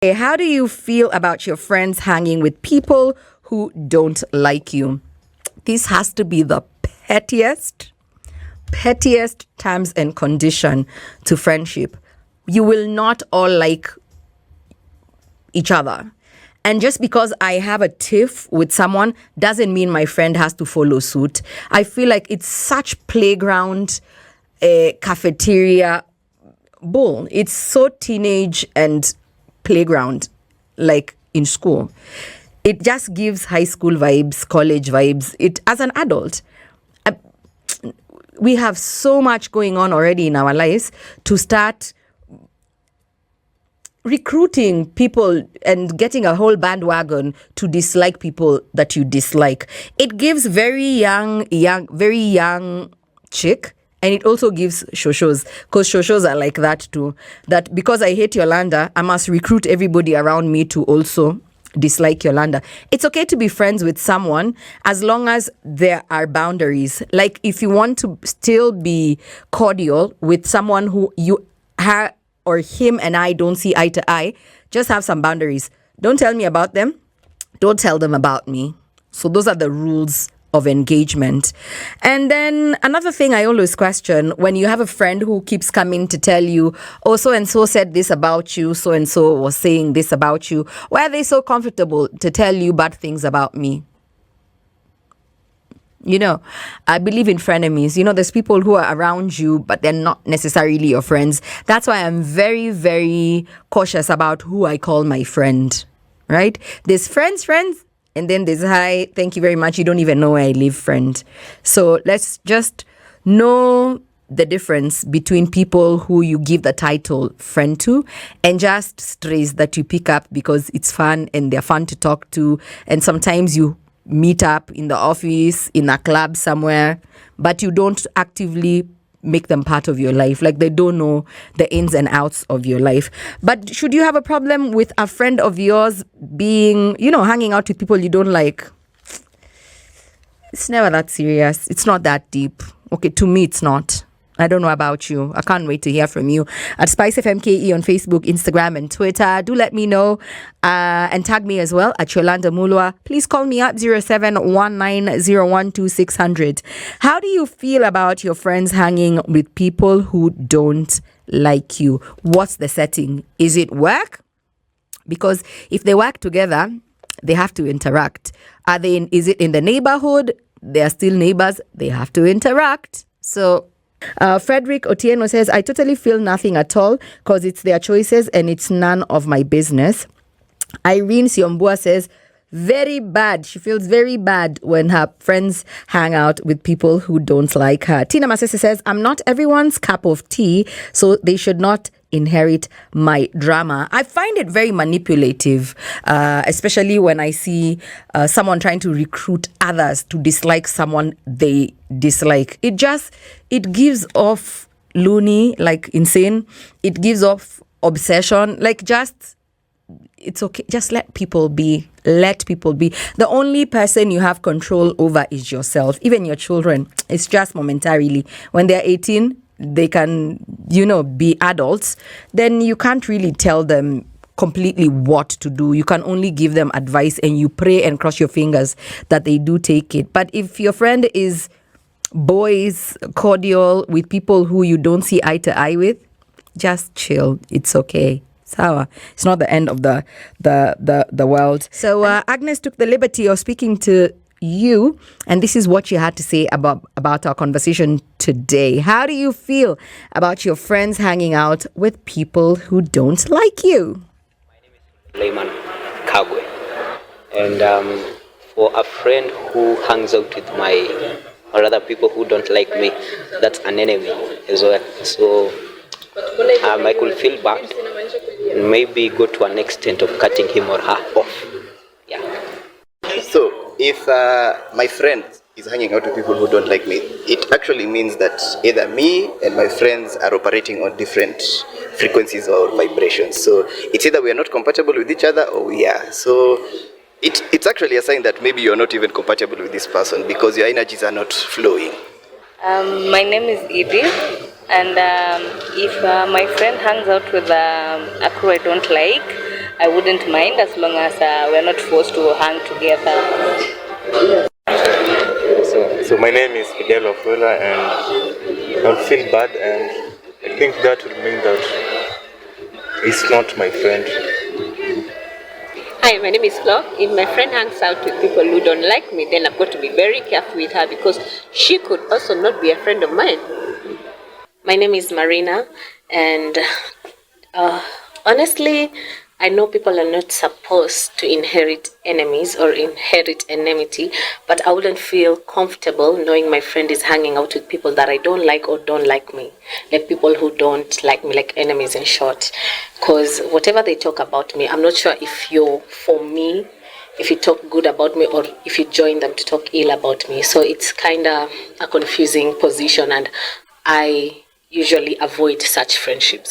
How do you feel about your friends hanging with people who don't like you? This has to be the pettiest terms and condition to friendship. You will not all like each other. And just because I have a tiff with someone doesn't mean my friend has to follow suit. I feel like it's such playground, cafeteria bull. It's so teenage and playground, like in school. It just gives high school vibes, college vibes. It as an adult, we have so much going on already in our lives to start recruiting people and getting a whole bandwagon to dislike people that you dislike. It gives very young chick. And it also gives shoshos, because shoshos are like that too. That because I hate Yolanda, I must recruit everybody around me to also dislike Yolanda. It's okay to be friends with someone as long as there are boundaries. Like if you want to still be cordial with someone who you have or him and I don't see eye to eye, just have some boundaries. Don't tell me about them. Don't tell them about me. So those are the rules of engagement. And then another thing I always question, when you have a friend who keeps coming to tell you, oh, so and so said this about you, so and so was saying this about you, why are they so comfortable to tell you bad things about me? You know, I believe in frenemies. You know, there's people who are around you, but they're not necessarily your friends. That's why I'm very, very cautious about who I call my friend, right? There's friends, and then there's hi, thank you very much, you don't even know where I live, friend. So let's just know the difference between people who you give the title friend to and just strays that you pick up because it's fun and they're fun to talk to. And sometimes you meet up in the office, in a club somewhere, but you don't actively make them part of your life. Like they don't know the ins and outs of your life. But should you have a problem with a friend of yours being, hanging out with people you don't like? It's never that serious. It's not that deep. Okay, to me, it's not. I don't know about you. I can't wait to hear from you at SpiceFMKE on Facebook, Instagram, and Twitter. Do let me know and tag me as well at Yolanda Mulwa. Please call me up 0719012600. How do you feel about your friends hanging with people who don't like you? What's the setting? Is it work? Because if they work together, they have to interact. Is it in the neighborhood? They are still neighbors. They have to interact. So Frederick Otieno says, I totally feel nothing at all because it's their choices and it's none of my business. Irene Siombua says, very bad. She feels very bad when her friends hang out with people who don't like her. Tina Masese says, I'm not everyone's cup of tea, so they should not inherit my drama. I find it very manipulative, especially when I see someone trying to recruit others to dislike someone they dislike. It gives off loony, like insane. It gives off obsession, like it's okay. Just let people be. Let people be. The only person you have control over is yourself. Even your children. It's just momentarily. When they're 18, they can, be adults. Then you can't really tell them completely what to do. You can only give them advice and you pray and cross your fingers that they do take it. But if your friend is boys, cordial with people who you don't see eye to eye with, just chill. It's okay. It's not the end of the world. So Agnes took the liberty of speaking to you, and this is what you had to say about our conversation today. How do you feel about your friends hanging out with people who don't like you? My name is Layman Kagwe, and for a friend who hangs out with or other people who don't like me, that's an enemy as well. So I could feel bad and maybe go to an extent of cutting him or her off. Yeah. So if my friend is hanging out with people who don't like me, it actually means that either me and my friends are operating on different frequencies or vibrations. So it's either we are not compatible with each other or we are. So it's actually a sign that maybe you're not even compatible with this person because your energies are not flowing. My name is Edie, and if my friend hangs out with a crew I don't like, I wouldn't mind as long as we're not forced to hang together. So my name is Fidel Okello, and I'll feel bad, and I think that will mean that he's not my friend. Hi, my name is Flo. If my friend hangs out with people who don't like me, then I've got to be very careful with her because she could also not be a friend of mine. My name is Marina, and honestly, I know people are not supposed to inherit enemies or inherit enmity, but I wouldn't feel comfortable knowing my friend is hanging out with people that I don't like or don't like me. Like people who don't like me, like enemies in short. Because whatever they talk about me, I'm not sure if you're for me, if you talk good about me, or if you join them to talk ill about me. So it's kind of a confusing position, and I usually avoid such friendships.